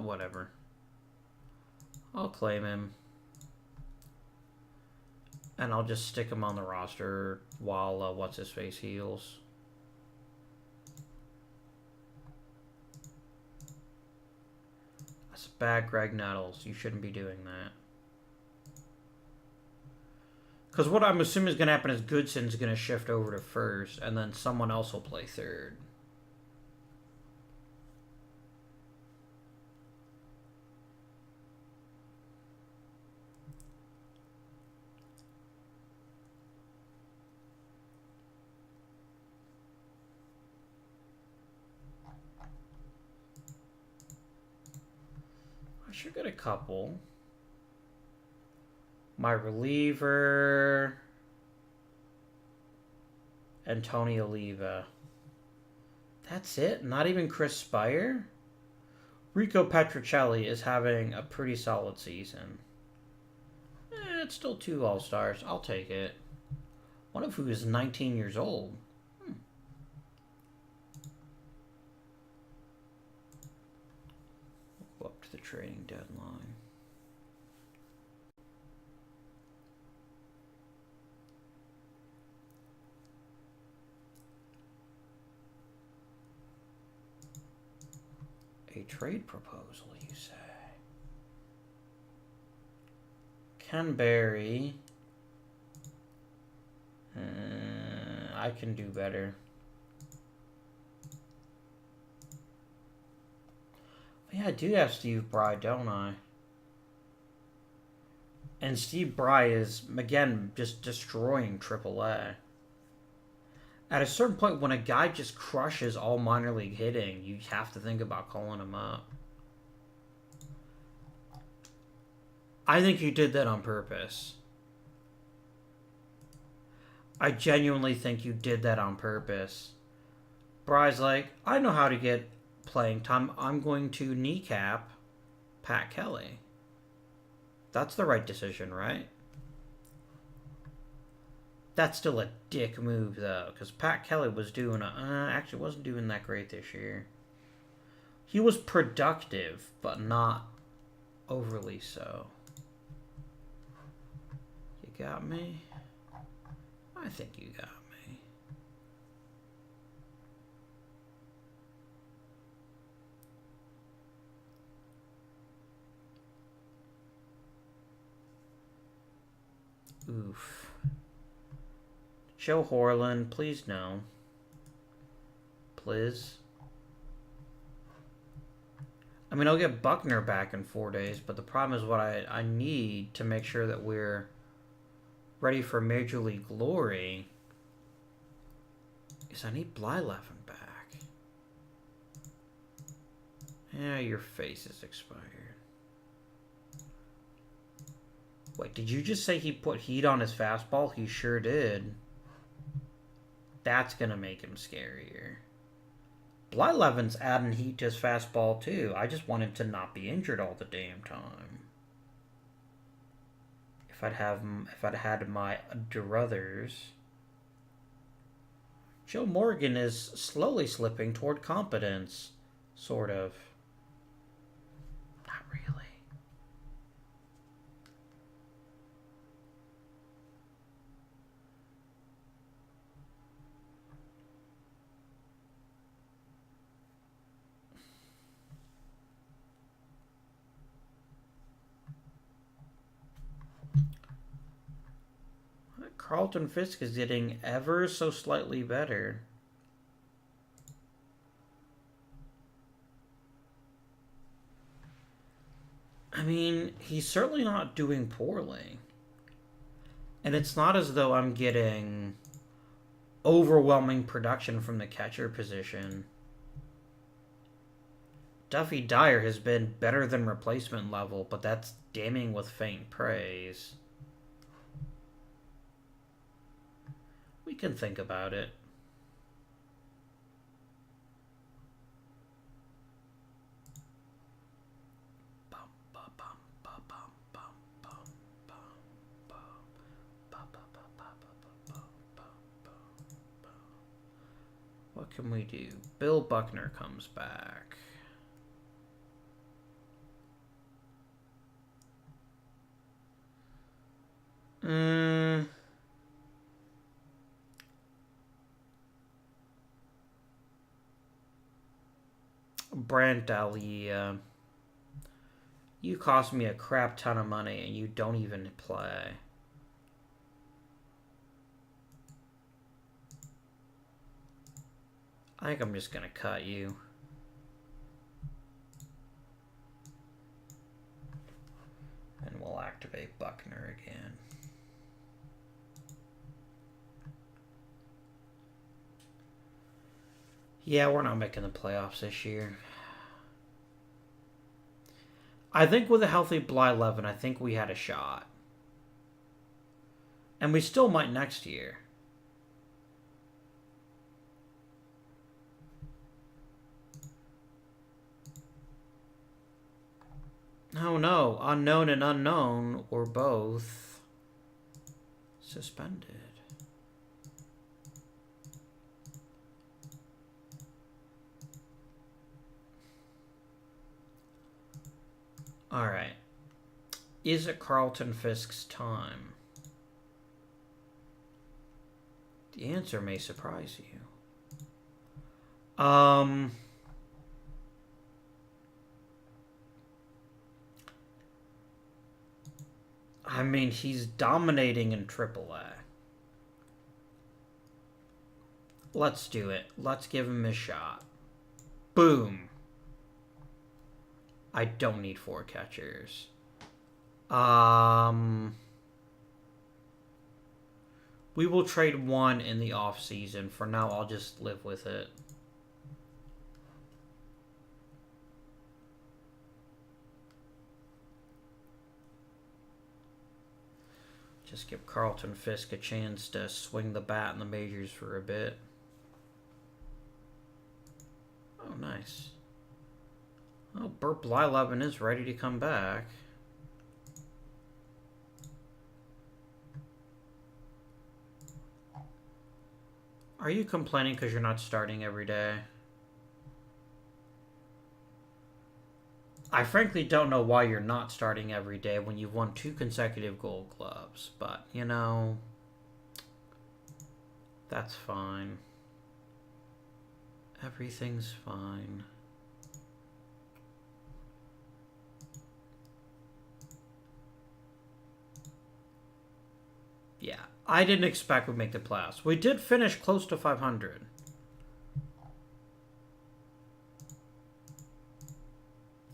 Whatever. I'll claim him. And I'll just stick him on the roster while what's-his-face heals. That's bad, Greg Nettles. You shouldn't be doing that. Because what I'm assuming is going to happen is Goodson's going to shift over to first, and then someone else will play third. I should get a couple. My reliever, and Tony Oliva. That's it? Not even Chris Spire? Rico Petrocelli is having a pretty solid season. It's still 2 All-Stars. I'll take it. One of who is 19 years old. We'll go up to the trading deadline. A trade proposal, you say? Ken Berry. I can do better. Yeah, I do have Steve Bry, don't I? And Steve Bry is, again, just destroying AAA. At a certain point, when a guy just crushes all minor league hitting, you have to think about calling him up. I think you did that on purpose. I genuinely think you did that on purpose. Bry's like, I know how to get playing time. I'm going to kneecap Pat Kelly. That's the right decision, right? That's still a dick move, though, because Pat Kelly was doing actually wasn't doing that great this year. He was productive, but not overly so. You got me? I think you got me. Oof. Joe Horland, please no. Please. I mean, I'll get Buckner back in 4 days, but the problem is what I need to make sure that we're ready for Major League Glory is I need Blyleven back. Yeah, your face is expired. Wait, did you just say he put heat on his fastball? He sure did. That's going to make him scarier. Blyleven's adding heat to his fastball, too. I just want him to not be injured all the damn time. If I'd had my druthers. Joe Morgan is slowly slipping toward competence. Sort of. Not really. Carlton Fisk is getting ever so slightly better. I mean, he's certainly not doing poorly. And it's not as though I'm getting overwhelming production from the catcher position. Duffy Dyer has been better than replacement level, but that's damning with faint praise. We can think about it. What can we do? Bill Buckner comes back. Brant Dalia. You cost me a crap ton of money and you don't even play. I think I'm just going to cut you. And we'll activate Buckner again. Yeah, we're not making the playoffs this year. I think with a healthy Blyleven, I think we had a shot. And we still might next year. Oh no, unknown and unknown were both suspended. All right. Is it Carlton Fisk's time? The answer may surprise you. I mean, he's dominating in AAA. Let's do it. Let's give him a shot. Boom. I don't need 4 catchers. We will trade 1 in the off season. For now, I'll just live with it. Just give Carlton Fisk a chance to swing the bat in the majors for a bit. Oh, nice. Oh, Burt Blyleven is ready to come back. Are you complaining because you're not starting every day? I frankly don't know why you're not starting every day when you've won 2 consecutive Gold Gloves. But, you know, that's fine. Everything's fine. Yeah, I didn't expect we'd make the playoffs. We did finish close to 500.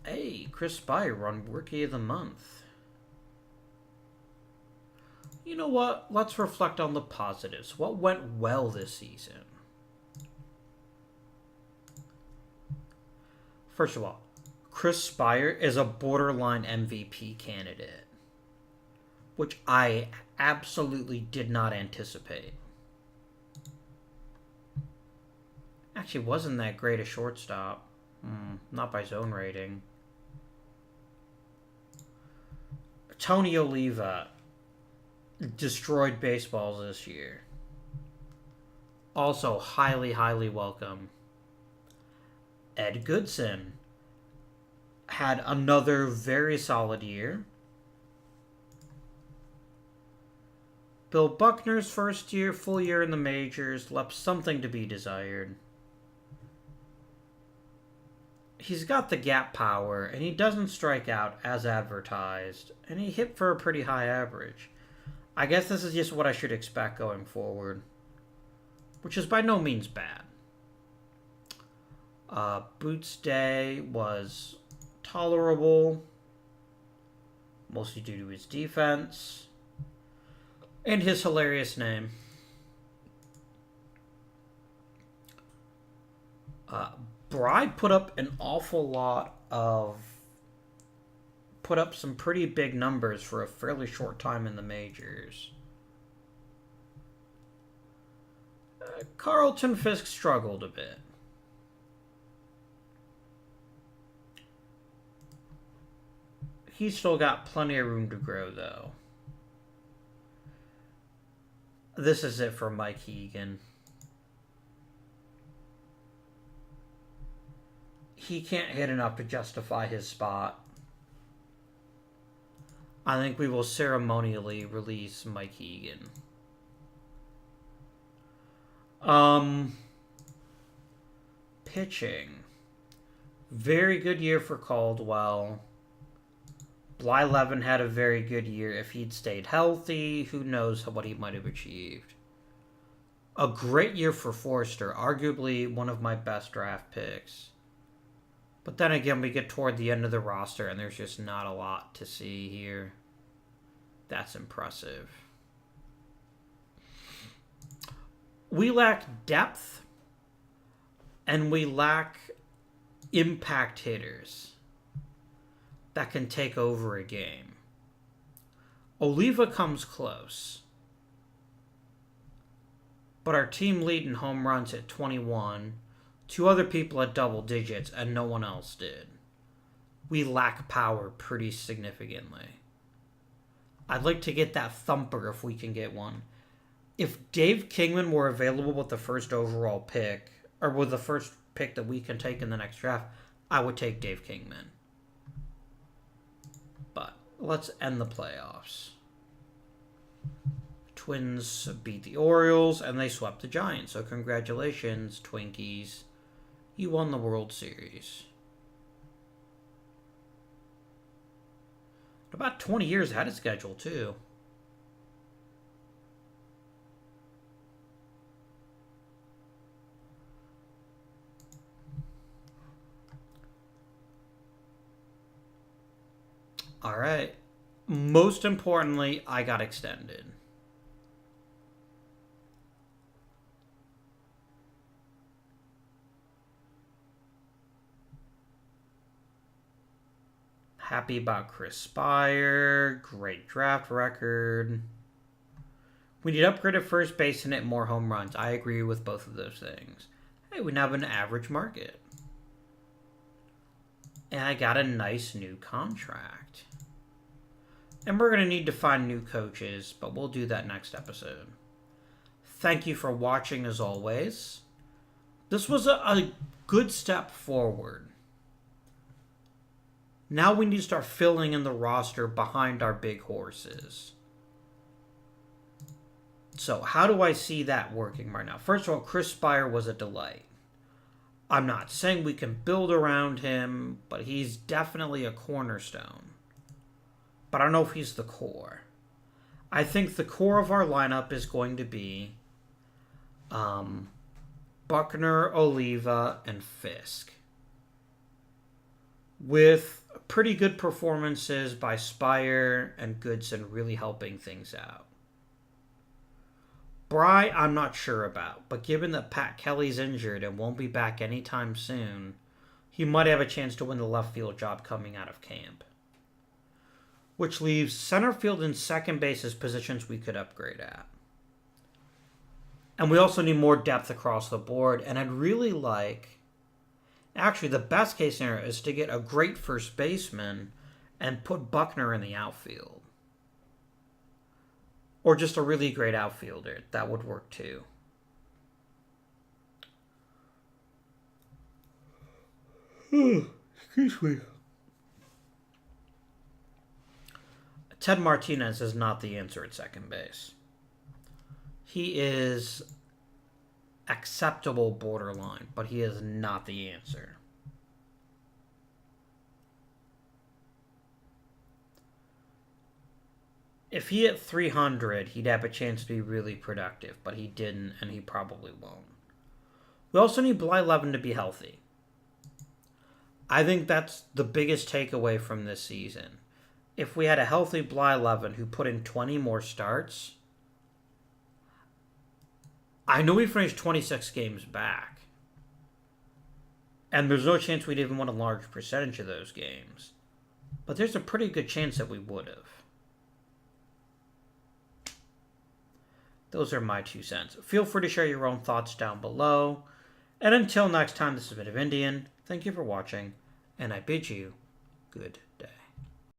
Hey, Chris Spire won Rookie of the Month. You know what? Let's reflect on the positives. What went well this season? First of all, Chris Spire is a borderline MVP candidate, which I absolutely did not anticipate. Actually, wasn't that great a shortstop. Not by zone rating. Tony Oliva destroyed baseballs this year. Also, highly, highly welcome. Ed Goodson had another very solid year. Bill Buckner's first year, full year in the majors, left something to be desired. He's got the gap power, and he doesn't strike out as advertised, and he hit for a pretty high average. I guess this is just what I should expect going forward, which is by no means bad. Boots Day was tolerable, mostly due to his defense and his hilarious name. Bry put up some pretty big numbers for a fairly short time in the majors. Carlton Fisk struggled a bit. He's still got plenty of room to grow, though. This is it for Mike Egan. He can't hit enough to justify his spot. I think we will ceremonially release Mike Egan. Pitching. Very good year for Caldwell. Blyleven had a very good year. If he'd stayed healthy, who knows what he might have achieved. A great year for Forster. Arguably one of my best draft picks. But then again, we get toward the end of the roster, and there's just not a lot to see here. That's impressive. We lack depth, and we lack impact hitters that can take over a game. Oliva comes close, but our team lead in home runs at 21, two other people at double digits, and no one else did. We lack power pretty significantly. I'd like to get that thumper if we can get one. If Dave Kingman were available with the first overall pick, or with the first pick that we can take in the next draft, I would take Dave Kingman. But let's end the playoffs. Twins beat the Orioles, and they swept the Giants. So congratulations, Twinkies. You won the World Series. About 20 years ahead of schedule, too. All right. Most importantly, I got extended. Happy about Chris Spire. Great draft record. We need to upgrade at first base and hit more home runs. I agree with both of those things. Hey, we now have an average market. And I got a nice new contract. And we're going to need to find new coaches, but we'll do that next episode. Thank you for watching as always. This was a good step forward. Now we need to start filling in the roster behind our big horses. So how do I see that working right now? First of all, Chris Spire was a delight. I'm not saying we can build around him, but he's definitely a cornerstone. But I don't know if he's the core. I think the core of our lineup is going to be Buckner, Oliva, and Fisk. With pretty good performances by Spire and Goodson really helping things out. Bry, I'm not sure about, but given that Pat Kelly's injured and won't be back anytime soon, he might have a chance to win the left field job coming out of camp. Which leaves center field and second base as positions we could upgrade at. And we also need more depth across the board, and I'd really like... Actually, the best case scenario is to get a great first baseman and put Buckner in the outfield. Or just a really great outfielder. That would work too. Excuse me. Ted Martinez is not the answer at second base. He is acceptable borderline, but he is not the answer. If he hit 300, he'd have a chance to be really productive, but he didn't, and he probably won't. We also need Blyleven to be healthy. I think that's the biggest takeaway from this season. If we had a healthy Blyleven who put in 20 more starts, I know we finished 26 games back. And there's no chance we'd even win a large percentage of those games. But there's a pretty good chance that we would have. Those are my 2 cents. Feel free to share your own thoughts down below. And until next time, this has been Indian. Thank you for watching, and I bid you good